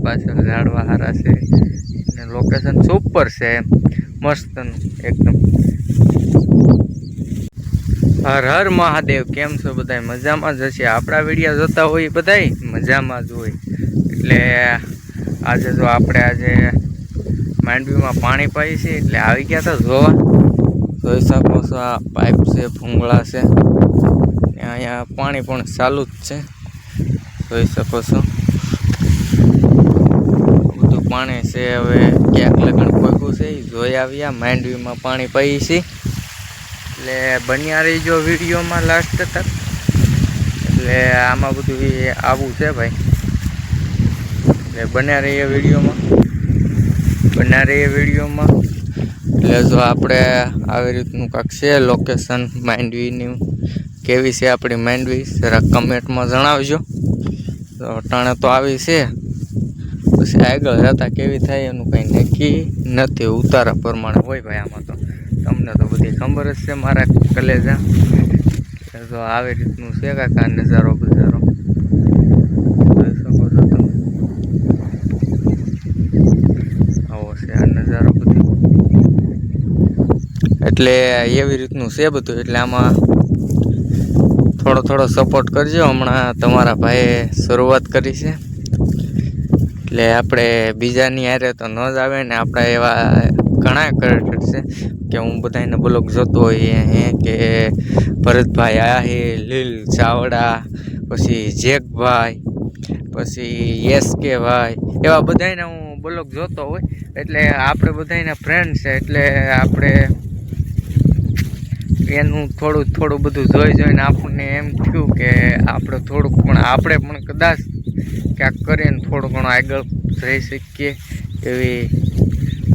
પાછળ ઝાડવા હારા છે અને લોકેશન સુપર છે એમ મસ્તનું એકદમ. હર હર મહાદેવ. કેમ છો બધા? મજામાં જ હશે. આપણા વિડીયો જોતા હોય બધાય મજામાં જ હોય. એટલે આજે જો આપણે માંડવીમાં પાણી પાઈ છે એટલે આવી ગયા તો જોવા. જોઈ શકો છો આ પાઇપ છે, ભૂંગળા છે, અહીંયા પાણી પણ ચાલુ જ છે. જોઈ શકો છો બધું પાણી છે. હવે ક્યાંક લગન પહોંચ્યું છે જોઈ આવ્યા. માંડવીમાં પાણી પાઈ છે એટલે બન્યા રહીજો વિડીયોમાં લાસ્ટ તક. એટલે આમાં બધું આવું છે ભાઈ. એટલે બન્યા રહીએ વિડીયોમાં. એટલે જો આપણે આવી રીતનું કાંક છે લોકેશન માંડવીની. કેવી છે આપણી માંડવી જરા કમેન્ટમાં જણાવજો. તો અટાણે તો આવી છે, પછી આગળ જતા કેવી થાય એનું કંઈ નક્કી નથી. ઉતારા પ્રમાણે હોય ભાઈ આમાં તો. તમને તો બધી ખબર જ છે મારા કલેજા. તો આવી રીતનું છે કાંકા નજારો બજારો જોઈ શકો છો તમે. આવો છે આ નજારો બધો. એટલે એવી રીતનું છે બધું. એટલે આમાં થોડો સપોર્ટ કરજો. હમણાં તમારા ભાઈએ શરૂઆત કરી છે એટલે આપણે બીજાની હારે તો ન જ આવે ને. આપણા એવા ઘણા ક્રિએટર છે કે હું બધાને બ્લોગ જોતો હોય કે ભરતભાઈ આહિર, લીલ ચાવડા, પછી જેકભાઈ, પછી SK ભાઈ, એવા બધાને હું બ્લોગ જોતો હોય. એટલે આપણે બધાના ફ્રેન્ડ છે એટલે આપણે એનું થોડું બધું જોઈને આપણને એમ થયું કે આપણે પણ કદાચ ક્યાંક કરીને થોડું ઘણું આગળ જઈ શકીએ એવી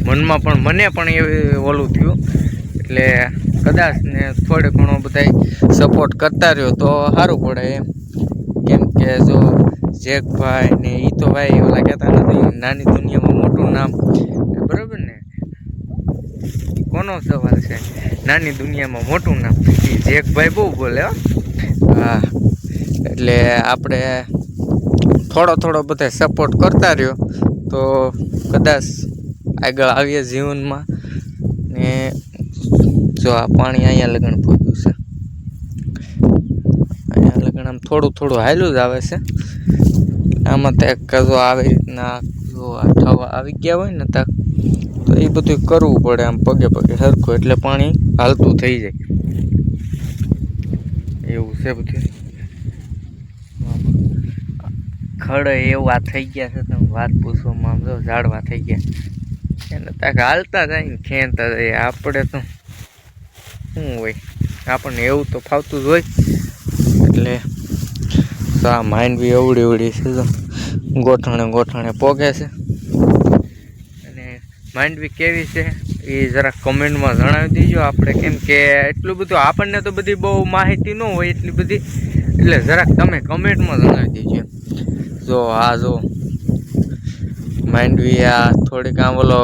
મને પણ એવી ઓલું થયું. એટલે કદાચ ને થોડે ઘણો બધા સપોર્ટ કરતા રહ્યો તો સારું પડે એમ. કેમ કે જો જેકભાઈ ને એ તો ભાઈ ઓલા કહેતા નથી નાની દુનિયામાં મોટું નામ, બરોબર ને? કોનો સવાલ છે? નાની દુનિયામાં મોટું નામ. એ જેકભાઈ બહુ બોલે હો. હા, એટલે આપણે થોડો બધા સપોર્ટ કરતા રહ્યો તો કદાચ આગળ આવીએ જીવનમાં. ને જો આ પાણી અહીંયા લગન પહોંચ્યું છે, અહીંયા લગન આમ થોડું હાલ્યું જ આવે છે. આમાં તો જો આવી રીતના જો થવા આવી ગયા હોય ને તો એ બધું કરવું પડે આમ પગે સરખું, એટલે પાણી હાલતું થઈ જાય એવું છે બધું. ખડે એવા થઈ ગયા છે તમે વાત પૂછવામાં. આમ જો ઝાડવા થઈ ગયા એને તાક હાલતા જાય ને ખેંચતા જાય. આપણે તો શું હોય, આપણને એવું તો ફાવતું જ હોય. એટલે આ માંડવી એવડી છે તો ગોઠણે પોગે છે. અને માંડવી કેવી છે એ જરા કમેન્ટમાં જણાવી દેજો. આપણે કેમ કે એટલું બધું આપણને તો બધી બહુ માહિતી ન હોય એટલી બધી, એટલે જરાક તમે કમેન્ટમાં જણાવી દેજો. જો માંડવી આ થોડીક આમ ઓલો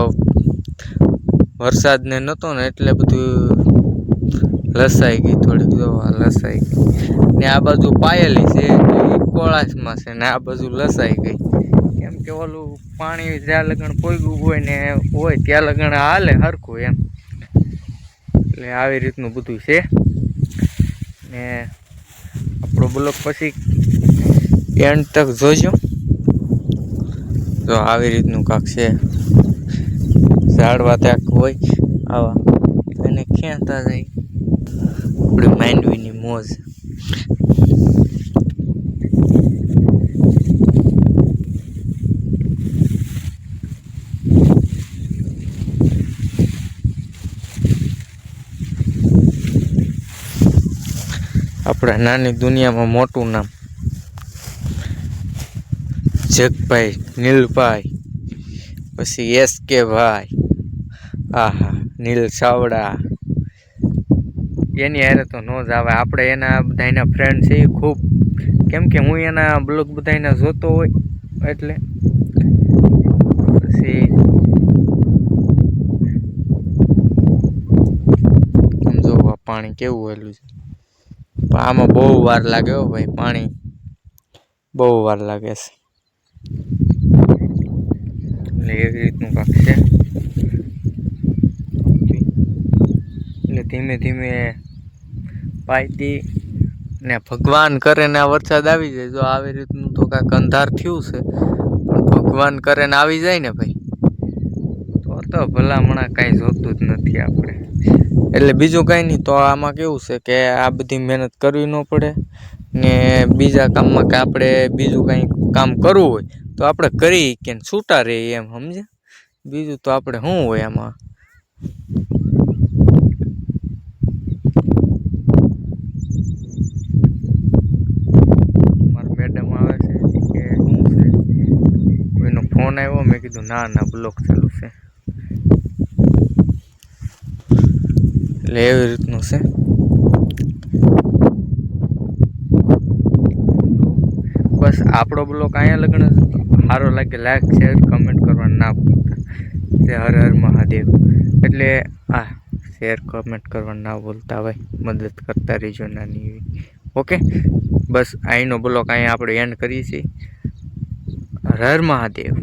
વરસાદ ને નહોતો ને એટલે બધું લસાઈ ગઈ થોડીક. જો લસાઈ ગઈ ને આ બાજુ પાયેલી છે કોળાસમાં છે ને આ બાજુ લસાઈ ગઈ. કેમ કે ઓલું પાણી જ્યાં લગણ પોગ્યું હોય ને હોય ત્યાં લગણ હાલે હરખું એમ. એટલે આવી રીતનું બધું છે. ને આપણો બ્લોગ પછી એન્ડ તક જોજો. તો આવી રીતનું કાંક છે. ઝાડવા ત્યાં હોય આવા એને ખેંચતા જાય આપણી માંડવીની મોજ. આપણા નાની દુનિયામાં મોટું નામ જગભાઈ, નીલભાઈ, પછી SK ભાઈ, નીલ ચાવડા, એની હારે તો ન જ આવે. આપણે એના બધાના ફ્રેન્ડ છે ખૂબ. કેમ કે હું એના બ્લોગ બધાના જોતો હોય એટલે પછી સમજો પાણી કેવું હેલું છે. પણ આમાં બહુ વાર લાગે હો ભાઈ. પાણી બહુ વાર લાગે છે. એટલે એવી રીતનું કાંક છે. એટલે ધીમે ધીમે પાયતી ને ભગવાન કરે ને આ વરસાદ આવી જાય. જો આવી રીતનું તો કાંઈક અંધાર થયું છે, પણ ભગવાન કરે ને આવી જાય ને ભાઈ તો ભલામણા કાંઈ જોતું જ નથી આપણે. એટલે બીજું કાંઈ નહીં. તો આમાં કેવું છે કે આ બધી મહેનત કરવી ન પડે ને બીજા કામમાં કે આપણે બીજું કાંઈ કામ કરવું હોય તો આપણે કરી કે છૂટા રહીએ એમ, સમજે. બીજું તો આપણે શું હોય આમાં. મારા મેડમ આવે છે કે શું છે, કોઈનો ફોન આવ્યો. મેં કીધું ના બ્લોક ચાલુ છે. એટલે એવી રીતનું છે. બસ આપણો બ્લોગ અહીંયા લગ્ન સારો લાગે લાઈક શેર કમેન્ટ કરવાનું ના ભૂલતા. જે હર હર મહાદેવ. એટલે શેર કમેન્ટ કરવાનું ના ભૂલતા ભાઈ. મદદ કરતા રહીજો નાની એવી. ઓકે, બસ અહીંનો બ્લોગ અહીંયા આપણે એન્ડ કરીએ છીએ. હર હર મહાદેવ.